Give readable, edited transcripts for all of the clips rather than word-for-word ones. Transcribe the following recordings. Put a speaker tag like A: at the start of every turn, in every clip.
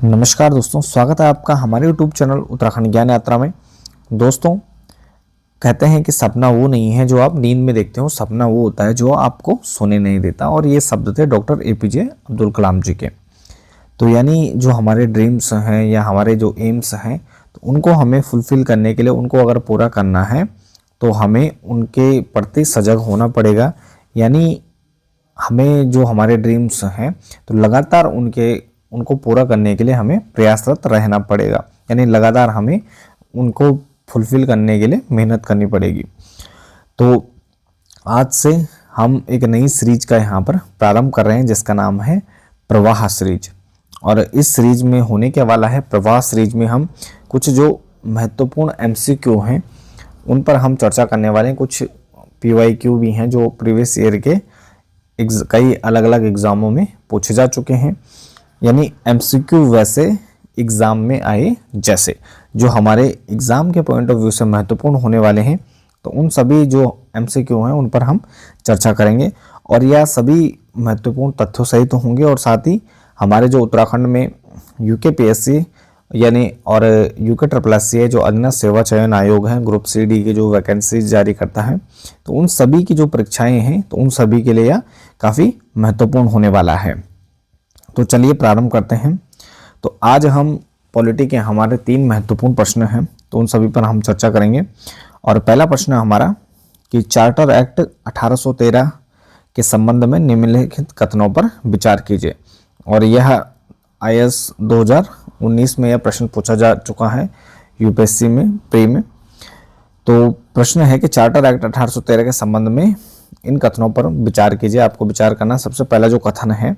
A: नमस्कार दोस्तों, स्वागत है आपका हमारे YouTube चैनल उत्तराखंड ज्ञान यात्रा में। दोस्तों, कहते हैं कि सपना वो नहीं है जो आप नींद में देखते हो, सपना वो होता है जो आपको सोने नहीं देता। और ये शब्द थे डॉक्टर APJ अब्दुल कलाम जी के। तो यानी जो हमारे ड्रीम्स हैं या हमारे जो एम्स हैं, तो उनको हमें फुलफिल करने के लिए, उनको अगर पूरा करना है तो हमें उनके प्रति सजग होना पड़ेगा। यानी हमें जो हमारे ड्रीम्स हैं तो लगातार उनको पूरा करने के लिए हमें प्रयासरत रहना पड़ेगा। यानी लगातार हमें उनको फुलफिल करने के लिए मेहनत करनी पड़ेगी। तो आज से हम एक नई सीरीज का यहाँ पर प्रारंभ कर रहे हैं जिसका नाम है प्रवाह सीरीज। और इस सीरीज में होने के वाला है, प्रवाह सीरीज में हम कुछ जो महत्वपूर्ण MCQ हैं उन पर हम चर्चा करने वाले हैं। कुछ PYQ भी हैं जो प्रीवियस ईयर के कई अलग अलग एग्ज़ामों में पूछे जा चुके हैं। यानी MCQ वैसे एग्ज़ाम में आए जैसे, जो हमारे एग्ज़ाम के पॉइंट ऑफ व्यू से महत्वपूर्ण होने वाले हैं। तो उन सभी जो MCQ हैं उन पर हम चर्चा करेंगे और यह सभी महत्वपूर्ण तथ्यों सहित तो होंगे। और साथ ही हमारे जो उत्तराखंड में UKPSC यानी और UKSSC जो अधीनस्थ सेवा चयन आयोग है, ग्रुप CD के जो वैकेंसीज जारी करता है, तो उन सभी की जो परीक्षाएं हैं तो उन सभी के लिए यह काफ़ी महत्वपूर्ण होने वाला है। तो चलिए प्रारंभ करते हैं। तो आज हम पॉलिटी के हमारे 3 महत्वपूर्ण प्रश्न हैं, तो उन सभी पर हम चर्चा करेंगे। और पहला प्रश्न हमारा कि चार्टर एक्ट 1813 के संबंध में निम्नलिखित कथनों पर विचार कीजिए। और यह IAS 2019 में यह प्रश्न पूछा जा चुका है UPSC में प्री में। तो प्रश्न है कि चार्टर एक्ट 1813 के संबंध में इन कथनों पर विचार कीजिए। आपको विचार करना, सबसे पहला जो कथन है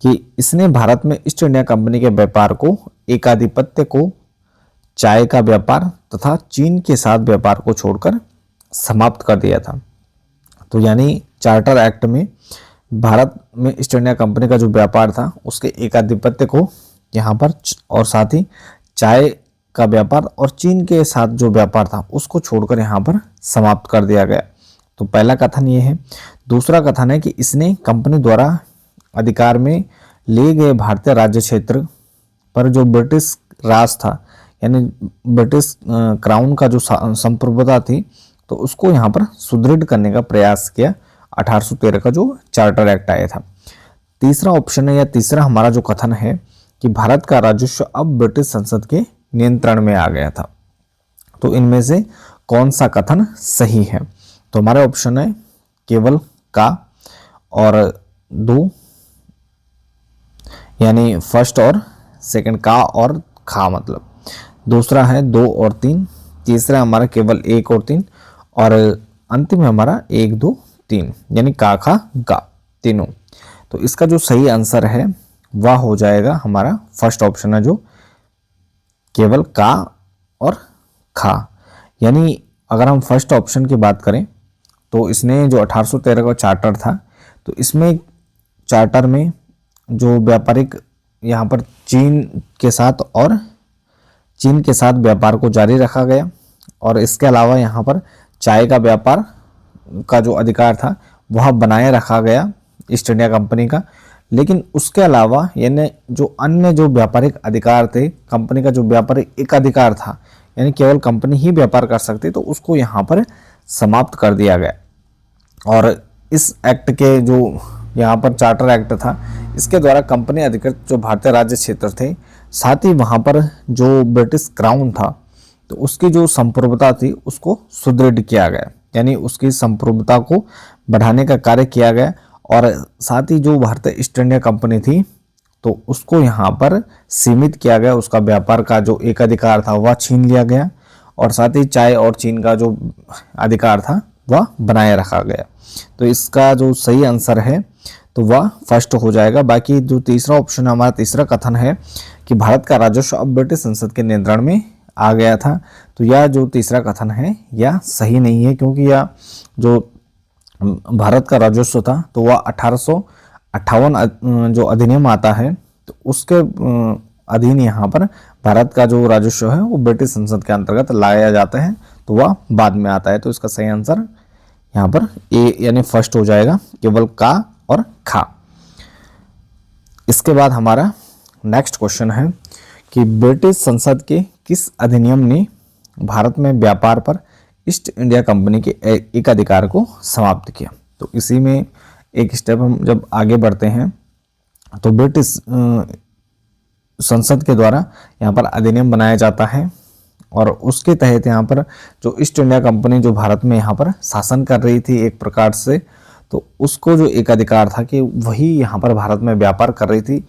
A: कि इसने भारत में ईस्ट इंडिया कंपनी के व्यापार को, एकाधिपत्य को, चाय का व्यापार तथा चीन के साथ व्यापार को छोड़कर समाप्त कर दिया था। तो यानी चार्टर एक्ट में भारत में ईस्ट इंडिया कंपनी का जो व्यापार था उसके एकाधिपत्य को यहाँ पर, और साथ ही चाय का व्यापार और चीन के साथ जो व्यापार था उसको छोड़कर यहाँ पर समाप्त कर दिया गया। तो पहला कथन ये है। दूसरा कथन है कि इसने कंपनी द्वारा अधिकार में ले गए भारतीय राज्य क्षेत्र पर जो ब्रिटिश राज था, यानी ब्रिटिश क्राउन का जो संप्रभुता थी, तो उसको यहाँ पर सुदृढ़ करने का प्रयास किया 1813 का जो चार्टर एक्ट आया था। तीसरा ऑप्शन है या तीसरा हमारा जो कथन है कि भारत का राजस्व अब ब्रिटिश संसद के नियंत्रण में आ गया था। तो इनमें से कौन सा कथन सही है? तो हमारा ऑप्शन है केवल का और 2, यानी फर्स्ट और सेकंड, का और खा मतलब। दूसरा है 2 और 3, तीसरा हमारा केवल 1 और 3, और अंतिम है हमारा 1, 2, 3, यानी का, खा, गा, तीनों। तो इसका जो सही आंसर है वह हो जाएगा हमारा फर्स्ट ऑप्शन है, जो केवल का और खा। यानी अगर हम फर्स्ट ऑप्शन की बात करें तो इसने जो 1813 का चार्टर था, तो इसमें चार्टर में जो व्यापारिक यहाँ पर चीन के साथ व्यापार को जारी रखा गया। और इसके अलावा यहाँ पर चाय का व्यापार का जो अधिकार था वह बनाए रखा गया ईस्ट इंडिया कंपनी का। लेकिन उसके अलावा यानी जो अन्य जो व्यापारिक अधिकार थे, कंपनी का जो व्यापारिक एकाधिकार था, यानी केवल कंपनी ही व्यापार कर सकती, तो उसको यहाँ पर समाप्त कर दिया गया। और इस एक्ट के जो यहाँ पर चार्टर एक्ट था, इसके द्वारा कंपनी अधिकृत जो भारतीय राज्य क्षेत्र थे, साथ ही वहाँ पर जो ब्रिटिश क्राउन था, तो उसकी जो संप्रभुता थी उसको सुदृढ़ किया गया, यानी उसकी संप्रभुता को बढ़ाने का कार्य किया गया। और साथ ही जो भारतीय ईस्ट इंडिया कंपनी थी तो उसको यहाँ पर सीमित किया गया, उसका व्यापार का जो एकाधिकार था वह छीन लिया गया, और साथ ही चाय और चीन का जो अधिकार था वह बनाए रखा गया। तो इसका जो सही आंसर है तो वह फर्स्ट हो जाएगा। बाकी जो तीसरा ऑप्शन हमारा तीसरा कथन है कि भारत का राजस्व अब ब्रिटिश संसद के नियंत्रण में आ गया था, तो यह जो तीसरा कथन है यह सही नहीं है, क्योंकि यह जो भारत का राजस्व था तो वह 1858 जो अधिनियम आता है तो उसके अधीन यहाँ पर भारत का जो राजस्व है वो ब्रिटिश संसद के अंतर्गत लाया जाता है, तो वह बाद में आता है। तो इसका सही आंसर यहाँ पर ए यानी फर्स्ट हो जाएगा, केवल का और खा। इसके बाद हमारा नेक्स्ट क्वेश्चन है कि ब्रिटिश संसद के किस अधिनियम ने भारत में व्यापार पर ईस्ट इंडिया कंपनी के एकाधिकार को समाप्त किया। तो इसी में एक स्टेप हम जब आगे बढ़ते हैं तो ब्रिटिश संसद के द्वारा यहाँ पर अधिनियम बनाया जाता है और उसके तहत यहाँ पर जो ईस्ट इंडिया कंपनी जो भारत में यहाँ पर शासन कर रही थी एक प्रकार से, तो उसको जो एकाधिकार था कि वही यहाँ पर भारत में व्यापार कर रही थी,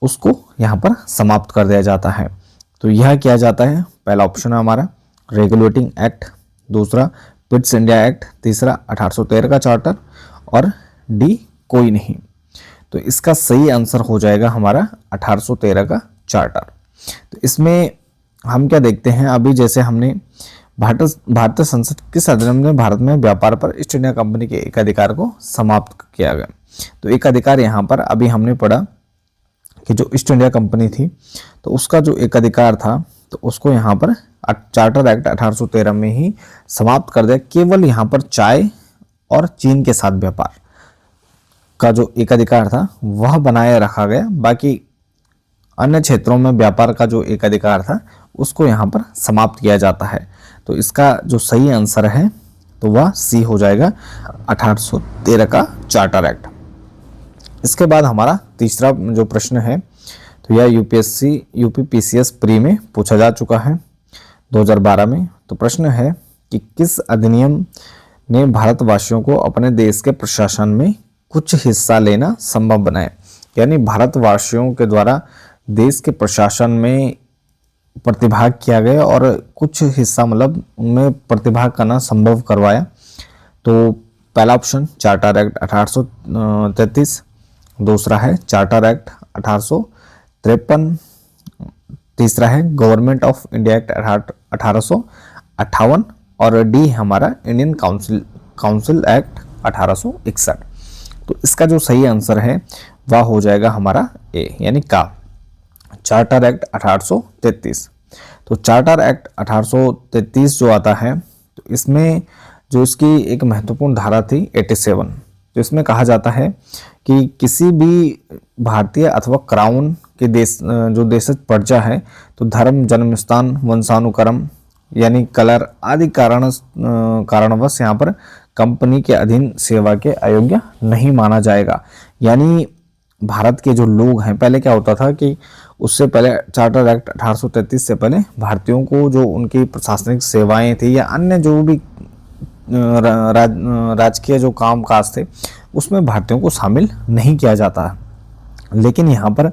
A: उसको यहाँ पर समाप्त कर दिया जाता है। तो यह किया जाता है, पहला ऑप्शन है हमारा रेगुलेटिंग एक्ट, दूसरा पिट्स इंडिया एक्ट, तीसरा 1813 का चार्टर और डी कोई नहीं। तो इसका सही आंसर हो जाएगा हमारा 1813 का चार्टर। तो इसमें हम क्या देखते हैं, अभी जैसे हमने भारतीय संसद किस अधिनियम ने भारत में व्यापार पर ईस्ट इंडिया कंपनी के एकाधिकार को समाप्त किया गया। तो एकाधिकार यहाँ पर अभी हमने पढ़ा कि जो ईस्ट इंडिया कंपनी थी तो उसका जो एकाधिकार था तो उसको यहाँ पर चार्टर एक्ट 1813 में ही समाप्त कर दिया। केवल यहाँ पर चाय और चीन के साथ व्यापार का जो एकाधिकार था वह बनाए रखा गया, बाकी अन्य क्षेत्रों में व्यापार का जो एकाधिकार था उसको यहाँ पर समाप्त किया जाता है। तो इसका जो सही आंसर है तो वह सी हो जाएगा 1813 का चार्टर एक्ट। इसके बाद हमारा तीसरा जो प्रश्न है तो यह यूपी पीसीएस प्री में पूछा जा चुका है 2012 में। तो प्रश्न है कि किस अधिनियम ने भारतवासियों को अपने देश के प्रशासन में कुछ हिस्सा लेना संभव बनाया। यानी भारतवासियों के द्वारा देश के प्रशासन में प्रतिभाग किया गया और कुछ हिस्सा मतलब उनमें प्रतिभाग करना संभव करवाया। तो पहला ऑप्शन चार्टर एक्ट 1833, दूसरा है चार्टर एक्ट 1853, तीसरा है गवर्नमेंट ऑफ इंडिया एक्ट 1858 और डी हमारा इंडियन काउंसिल एक्ट 1861। तो इसका जो सही आंसर है वह हो जाएगा हमारा ए यानी का चार्टर एक्ट 1833। तो चार्टर एक्ट 1833 जो आता है तो इसमें जो इसकी एक महत्वपूर्ण धारा थी 87, तो इसमें कहा जाता है कि किसी भी भारतीय अथवा क्राउन के देश जो देशज प्रजा है तो धर्म, जन्म स्थान, वंशानुक्रम यानी कलर आदि कारणवश यहाँ पर कंपनी के अधीन सेवा के अयोग्य नहीं माना जाएगा। यानी भारत के जो लोग हैं, पहले क्या होता था कि उससे पहले चार्टर एक्ट 1833 से पहले भारतीयों को जो उनकी प्रशासनिक सेवाएं थी या अन्य जो भी राजकीय जो काम काज थे उसमें भारतीयों को शामिल नहीं किया जाता। लेकिन यहाँ पर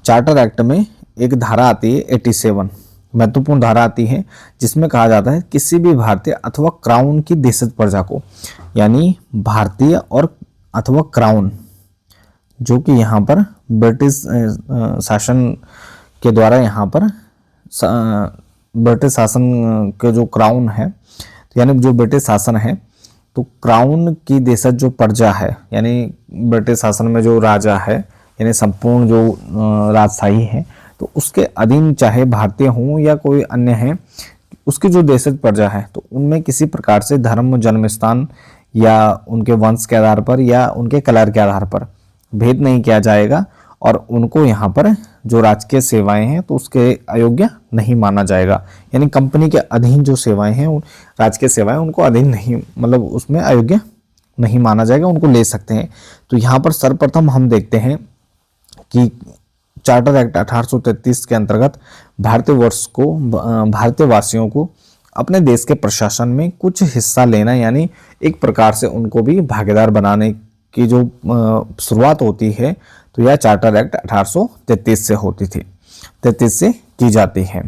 A: चार्टर एक्ट में एक धारा आती है 87, महत्वपूर्ण धारा आती है जिसमें कहा जाता है किसी भी भारतीय अथवा क्राउन की देशज प्रजा को, यानी भारतीय और अथवा क्राउन जो कि यहाँ पर ब्रिटिश शासन के द्वारा यहाँ पर ब्रिटिश शासन के जो क्राउन है यानी जो ब्रिटिश शासन है तो क्राउन की देशज जो प्रजा है यानी ब्रिटिश शासन में जो राजा है यानी संपूर्ण जो राजशाही है तो उसके अधीन चाहे भारतीय हों या कोई अन्य है, उसकी जो देशज प्रजा है तो उनमें किसी प्रकार से धर्म, जन्म स्थान या उनके वंश के आधार पर या उनके कलर के आधार पर भेद नहीं किया जाएगा और उनको यहाँ पर जो राजकीय सेवाएं हैं तो उसके अयोग्य नहीं माना जाएगा। यानी कंपनी के अधीन जो सेवाएं हैं राजकीय सेवाएं उनको अधीन नहीं मतलब उसमें अयोग्य नहीं माना जाएगा, उनको ले सकते हैं। तो यहाँ पर सर्वप्रथम हम देखते हैं कि चार्टर एक्ट 1833 के अंतर्गत भारतीय वासियों को अपने देश के प्रशासन में कुछ हिस्सा लेना यानी एक प्रकार से उनको भी भागीदार बनाने की जो शुरुआत होती है तो यह चार्टर एक्ट 1833 से होती थी, 33 से की जाती है।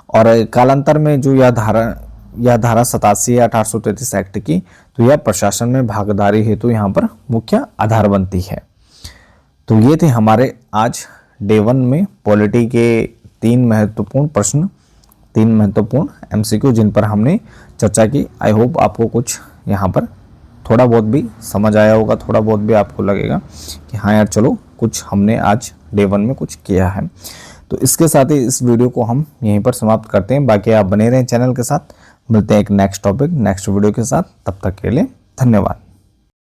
A: और कालांतर में जो यह धारा 87 या 1833 एक्ट की तो यह प्रशासन में भागीदारी हेतु यहाँ पर मुख्य आधार बनती है। तो ये थे हमारे आज डे 1 में पॉलिटी के 3 महत्वपूर्ण प्रश्न, 3 महत्वपूर्ण एमसीक्यू जिन पर हमने चर्चा की। आई होप आपको कुछ यहाँ पर थोड़ा बहुत भी समझ आया होगा, थोड़ा बहुत भी आपको लगेगा कि हाँ यार चलो कुछ हमने आज डे 1 में कुछ किया है। तो इसके साथ ही इस वीडियो को हम यहीं पर समाप्त करते हैं। बाकी आप बने रहें चैनल के साथ, मिलते हैं एक नेक्स्ट टॉपिक नेक्स्ट वीडियो के साथ। तब तक के लिए धन्यवाद।